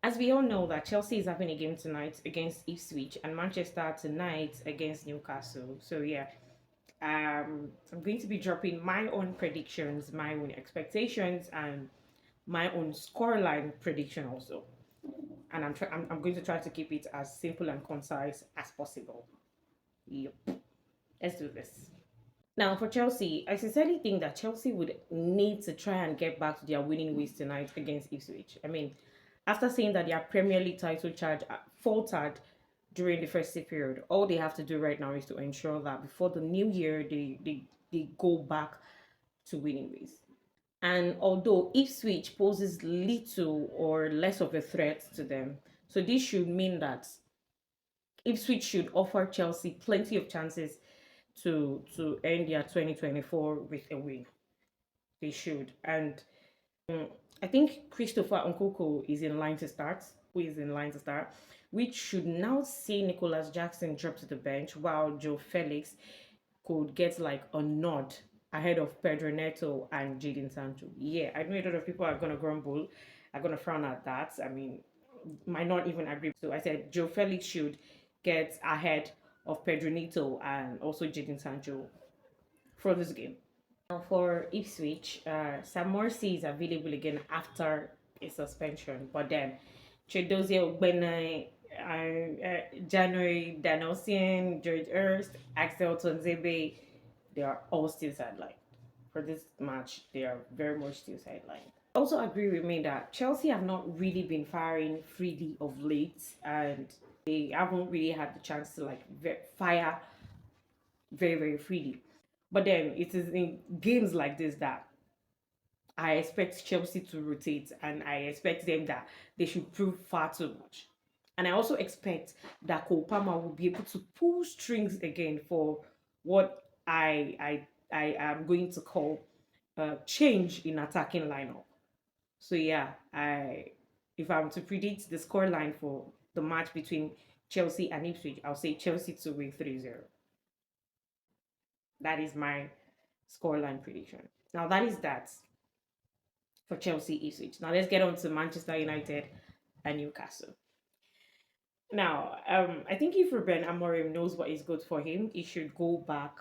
As we all know that Chelsea is having a game tonight against Ipswich and Manchester tonight against Newcastle. So yeah, I'm going to be dropping my own predictions, my own expectations, and my own scoreline prediction also. And I'm going to try to keep it as simple and concise as possible. Yep, let's do this. Now for Chelsea, I sincerely think that Chelsea would need to try and get back to their winning ways tonight against Ipswich. I mean, after saying that their Premier League title charge faltered during the festive period, all they have to do right now is to ensure that before the new year they go back to winning ways. And although Ipswich poses little or less of a threat to them, so this should mean that Ipswich should offer Chelsea plenty of chances to end their 2024 with a win. They should. And I think Christopher Nkoko is in line to start, who is in line to start, which should now see Nicholas Jackson drop to the bench while Joe Felix could get like a nod ahead of Pedro Neto and Jadon Sancho. Yeah, I know a lot of people are gonna grumble, are gonna frown at that. I mean, might not even agree. So I said Joe Felix should get ahead of Pedro Neto and also Jadon Sancho for this game. Now for Ipswich, Sam Morsi is available again after a suspension, but then Chidozie Ogbene, January Danosian, George Hurst, Axel Tonzebe, they are all still sidelined. For this match, they are very much still sidelined. Also agree with me that Chelsea have not really been firing freely of late, and they haven't really had the chance to like fire very freely. But then it is in games like this that I expect Chelsea to rotate, and I expect them that they should prove far too much. And I also expect that Cole Palmer will be able to pull strings again for what I am going to call change in attacking lineup. So yeah, I if I'm to predict the score line for the match between Chelsea and Ipswich, I'll say Chelsea to win 3-0. That is my scoreline prediction. Now that is that for Chelsea Ipswich. Now let's get on to Manchester United and Newcastle. Now, I think if Ruben Amorim knows what is good for him, he should go back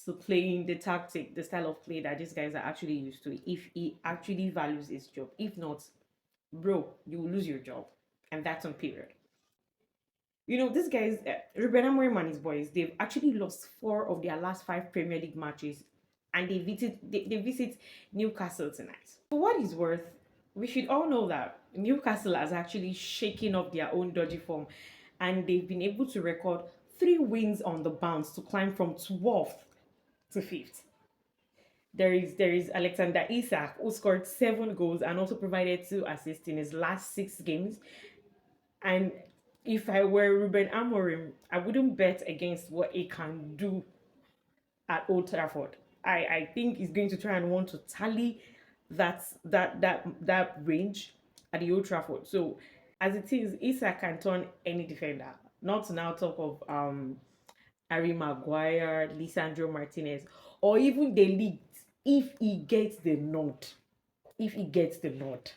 to playing the tactic, the style of play that these guys are actually used to. If he actually values his job, if not, bro, you will lose your job, and that's on period. You know, these guys, Ruben Amorim and his boys, they've actually lost 4 of their last 5 Premier League matches, and they visit Newcastle tonight. For what is worth, we should all know that Newcastle has actually shaken up their own dodgy form, and they've been able to record 3 wins on the bounce to climb from 12th to 5th. There is Alexander Isak, who scored 7 goals and also provided 2 assists in his last 6 games. And if I were Ruben Amorim, I wouldn't bet against what he can do at Old Trafford. I think he's going to try and want to tally that range at the Old Trafford. So as it is, Isak can turn any defender. Not to now talk of Harry Maguire, Lisandro Martinez, or even the league if he gets the nod. If he gets the nod.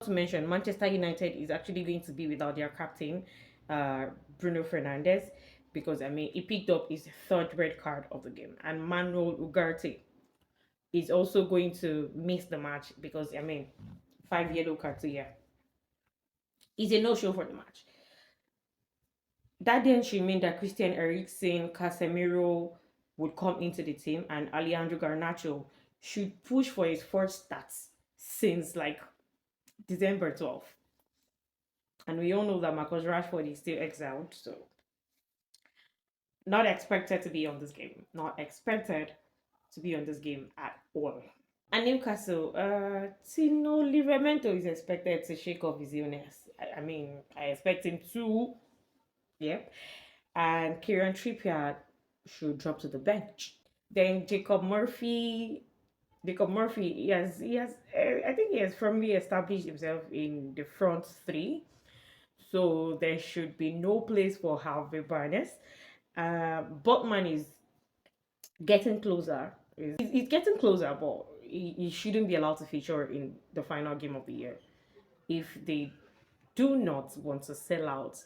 Not to mention, Manchester United is actually going to be without their captain, uh, Bruno Fernandes, because I mean he picked up his 3rd red card of the game, and Manuel Ugarte is also going to miss the match because I mean 5 yellow cards a year. It's a no-show for the match. That then should mean that Christian Eriksen, Casemiro would come into the team, and Alejandro Garnacho should push for his first starts since like December 12th. And we all know that Marcus Rashford is still exiled, so not expected to be on this game. Not expected to be on this game at all. And Newcastle, Tino Livramento is expected to shake off his illness. I mean, I expect him to. Yep. And Kieran Trippier should drop to the bench. Then Jacob Murphy, I think he has firmly established himself in the front 3. So there should be no place for Harvey Barnes. Botman is getting closer. He's getting closer, but he shouldn't be allowed to feature in the final game of the year if they do not want to sell out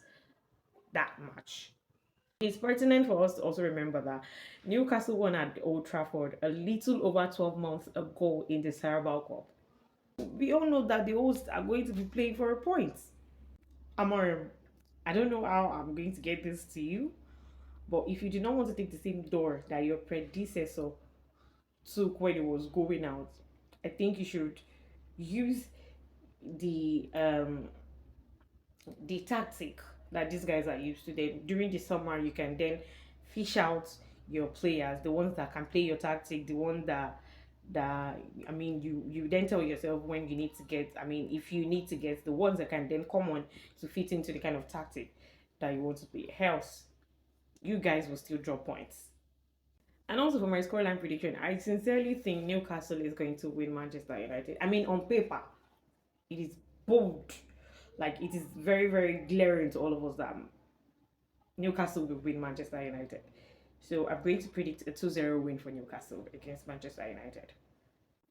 that much. It's pertinent for us to also remember that Newcastle won at Old Trafford a little over 12 months ago in the Carabao Cup. We all know that the hosts are going to be playing for a point. Amorim, I don't know how I'm going to get this to you, but if you do not want to take the same door that your predecessor took when it was going out, I think you should use the um the tactic that these guys are used to. Then during the summer, you can then fish out your players, the ones that can play your tactic, the one that I mean, you then tell yourself when you need to get. I mean, if you need to get the ones that can then come on to fit into the kind of tactic that you want to play. Else, you guys will still drop points. And also for my scoreline prediction, I sincerely think Newcastle is going to win Manchester United. I mean, on paper, it is bold. Like it is very, very glaring to all of us that Newcastle will win Manchester United. So I'm going to predict a 2-0 win for Newcastle against Manchester United.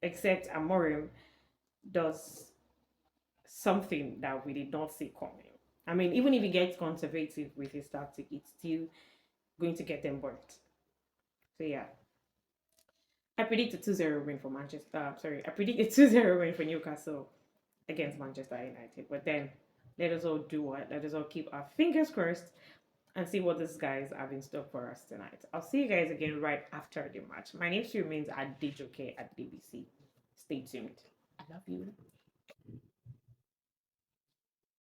Except Amorim does something that we did not see coming. I mean, even if he gets conservative with his tactic, it's still going to get them burnt. So yeah. I predict a 2-0 win for Manchester. I predict a 2-0 win for Newcastle against Manchester United. But then let us all do what? Let us all keep our fingers crossed and see what these guys have in store for us tonight. I'll see you guys again right after the match. My name still remains at DJK at DBC. Stay tuned. I love you.